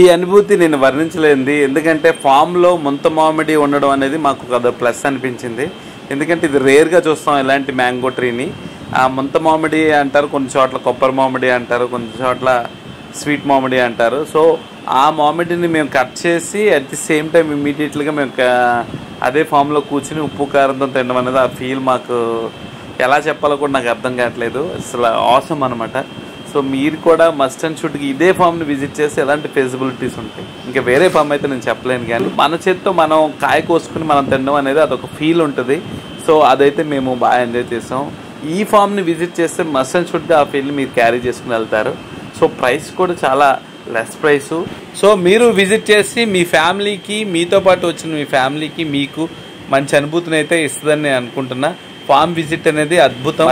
ఈ అనుభూతి నేను వర్ణించలేనిది. ఎందుకంటే ఫామ్లో ముంత మామిడి ఉండడం అనేది మాకు ఒక ప్లస్ అనిపించింది. ఎందుకంటే ఇది రేర్గా చూస్తాం ఇలాంటి మ్యాంగో ట్రీని. ఆ ముంత మామిడి అంటారు, కొన్ని చోట్ల కొబ్బరి మామిడి అంటారు, కొన్ని చోట్ల స్వీట్ మామిడి అంటారు. సో ఆ మామిడిని మేము కట్ చేసి అట్ ది సేమ్ టైం ఇమీడియట్లీగా మేము అదే ఫామ్లో కూర్చుని ఉప్పు కారంతో తినడం అనేది ఆ ఫీల్ మాకు ఎలా చెప్పాలో కూడా నాకు అర్థం కావట్లేదు. అసలు ఆసమ్ అనమాట. సో మీరు కూడా మస్ట్ అండ్ షుడ్కి ఇదే ఫామ్ని విజిట్ చేసి ఎలాంటి ఫెసిబిలిటీస్ ఉంటాయి. ఇంకా వేరే ఫామ్ అయితే నేను చెప్పలేను, కానీ మన చేత్తో మనం కాయ కోసుకుని మనం తినడం అనేది అదొక ఫీల్ ఉంటుంది. సో అదైతే మేము బాగా ఎంజాయ్ చేసాం. ఈ ఫామ్ని విజిట్ చేస్తే మస్ట్ అండ్ షుడ్గా ఆ ఫీల్ని మీరు క్యారీ చేసుకుని వెళ్తారు. సో ప్రైస్ కూడా చాలా లెస్ ప్రైసు. సో మీరు విజిట్ చేసి మీ ఫ్యామిలీకి, మీతో పాటు వచ్చిన మీ ఫ్యామిలీకి మీకు మంచి అనుభూతిని అయితే ఇస్తుందని నేను అనుకుంటున్నా. ఫామ్ విజిట్ అనేది అద్భుతం.